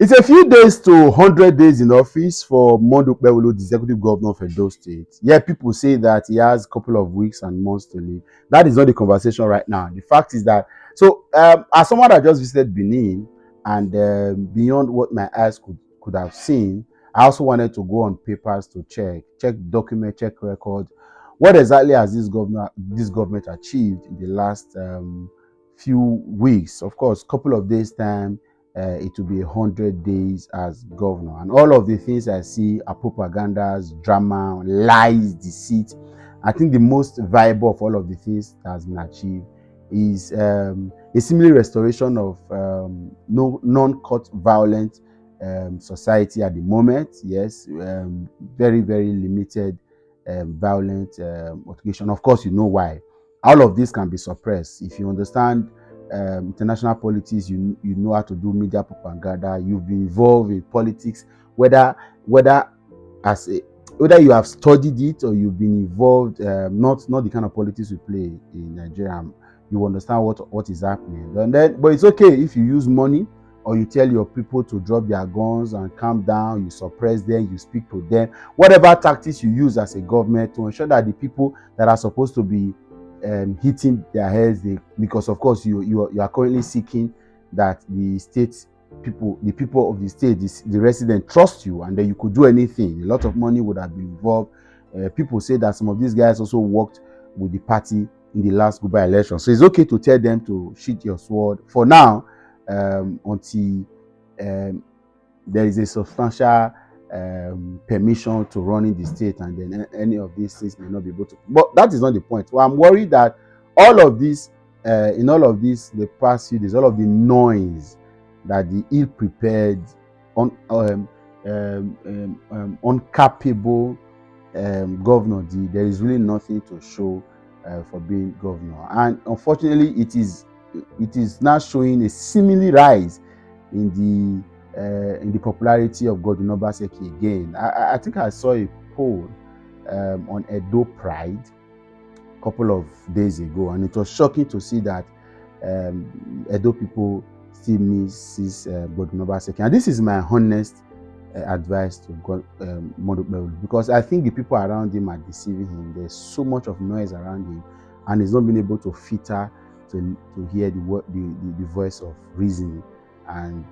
It's a few days to 100 days in office for Okpebholo, the executive governor of Edo State. Yeah, people say that he has a couple of weeks and months to live. That is not the conversation right now. The fact is that, as someone that just visited Benin, and beyond what my eyes could have seen, I also wanted to go on papers to check document, check record. What exactly has this government achieved in the last few weeks? Of course, couple of days time, it will be 100 days as governor, and all of the things I see are propagandas, drama, lies, deceit. I think the most viable of all of the things that has been achieved is a similar restoration of no non-court violent society at the moment. Yes, very very limited violent occasion. Of course, you know why. All of this can be suppressed if you understand international politics. You know how to do media propaganda. You've been involved in politics, whether as a whether you have studied it or you've been involved. Not the kind of politics we play in Nigeria. You understand what is happening, and then but it's okay if you use money or you tell your people to drop their guns and calm down. You suppress them, you speak to them, whatever tactics you use as a government to ensure that the people that are supposed to be hitting their heads, because of course you are currently seeking that the people of the state, the resident trust you, and then you could do anything. A lot of money would have been involved. People say that some of these guys also worked with the party in the last Guba election, so it's okay to tell them to sheath your sword for now, until there is a substantial permission to run in the state, and then any of these things may not be able to. But that is not the point. Well, I'm worried that all of this, in all of this, the past few days, all of the noise that the ill-prepared, uncapable governor did, there is really nothing to show for being governor. And unfortunately, it is now showing a seemingly rise in the popularity of Godwin Obaseki again. I think I saw a poll on Edo Pride a couple of days ago, and it was shocking to see that Edo people still misses Godwin Obaseki. And this is my honest advice to Okpebholo, because I think the people around him are deceiving him. There's so much of noise around him, and he's not been able to filter to hear the voice of reason and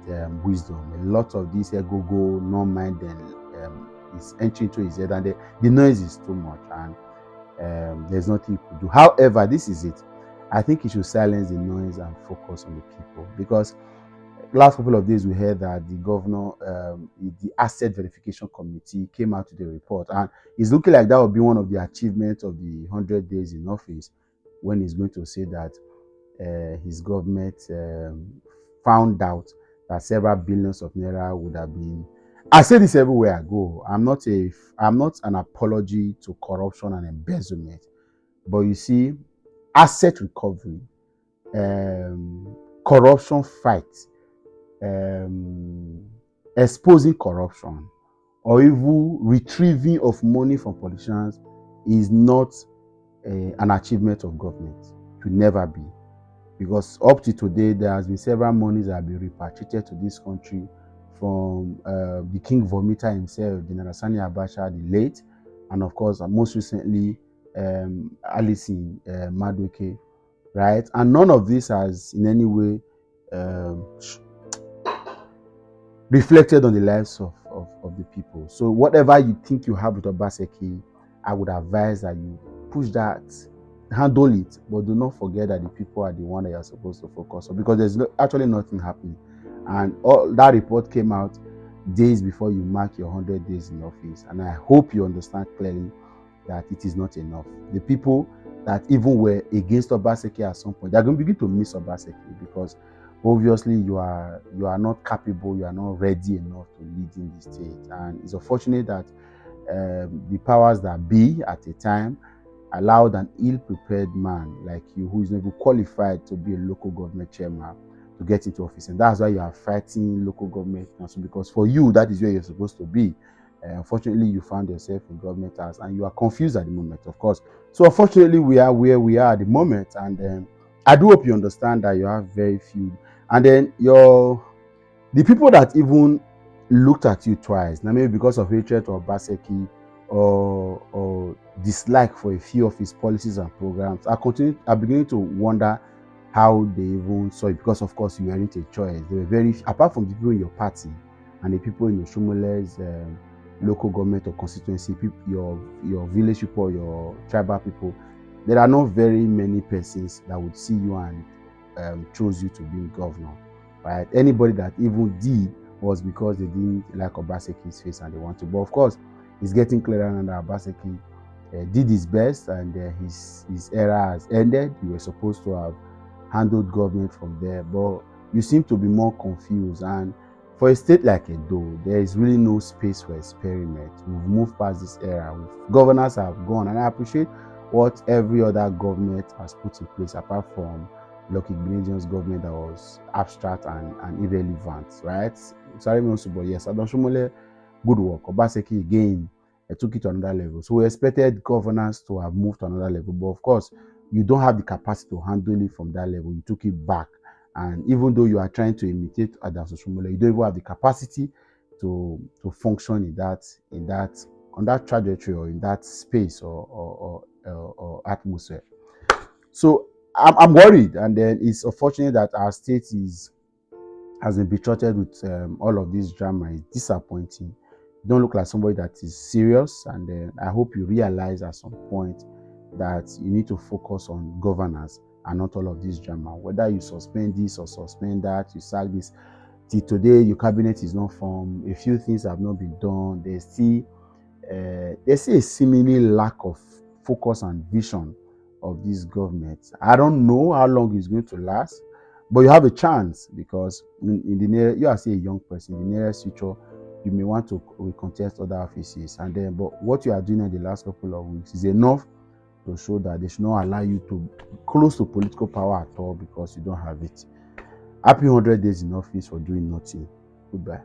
wisdom. A lot of this ego non-minded is entering into his head, and the noise is too much, and there's nothing he could do. However, this is it. I think he should silence the noise and focus on the people, because last couple of days we heard that the governor, the asset verification committee came out with a report, and it's looking like that will be one of the achievements of the 100 days in office, when he's going to say that his government found out that several billions of naira would have been. I say this everywhere I go. I'm not an apology to corruption and embezzlement, but you see, asset recovery, corruption fight, exposing corruption, or even retrieving of money from politicians is not an achievement of government. It will never be. Because up to today, there has been several monies that have been repatriated to this country from the king vomiter himself, General Sani Abacha, the late, and of course, most recently, Alison Madueke, right? And none of this has in any way reflected on the lives of the people. So whatever you think you have with Obaseki, I would advise that you push that, handle it, but do not forget that the people are the one that you're supposed to focus on, because there's actually nothing happening. And all that report came out days before you mark your 100 days in office, and I hope you understand clearly that it is not enough. The people that even were against Obaseki at some point, they're going to begin to miss Obaseki, because obviously you are not capable, you are not ready enough to lead in the state. And it's unfortunate that the powers that be at the time allowed an ill-prepared man like you, who is not even qualified to be a local government chairman, to get into office. And that's why you are fighting local government council, because for you, that is where you're supposed to be. Unfortunately, you found yourself in government house, and you are confused at the moment, of course. So unfortunately, we are where we are at the moment, and I do hope you understand that you have very few. And then The people that even looked at you twice, now maybe because of hatred or Obaseki or dislike for a few of his policies and programs, are beginning to wonder how they even saw it, because of course you weren't a choice. They were very, apart from the people in your party and the people in Oshomole's local government or constituency, people, your village people, your tribal people, there are not very many persons that would see you and chose you to be governor, right? Anybody that even did was because they didn't like Obaseki's face and they want to. But of course, it's getting clearer now that Obaseki did his best, and his era has ended. You were supposed to have handled government from there, but you seem to be more confused. And for a state like Edo, there is really no space for experiment. We've moved past this era. Governors have gone, and I appreciate what every other government has put in place, apart from Lucky Grenadians government that was abstract and irrelevant, right? Sorry, but yes, Adon Shomole, good work. Obaseki again, took it to another level. So we expected governance to have moved to another level, but of course, you don't have the capacity to handle it from that level. You took it back, and even though you are trying to imitate Adam Soshomole, you don't even have the capacity to function in that on that trajectory or in that space or atmosphere. So I'm worried, and then it's unfortunate that our state has been betrothed with all of this drama. It's disappointing. You don't look like somebody that is serious, and then I hope you realize at some point that you need to focus on governance and not all of this drama. Whether you suspend this or suspend that, you sack this. Till today, your cabinet is not formed. A few things have not been done. There's still a seemingly lack of focus and vision of this government. I don't know how long it's going to last, but you have a chance, because in the near, you are still a young person. In the nearest future, you may want to contest other offices, and then, but what you are doing in the last couple of weeks is enough to show that they should not allow you to close to political power at all, because you don't have it. Happy 100 days in office for doing nothing. Goodbye.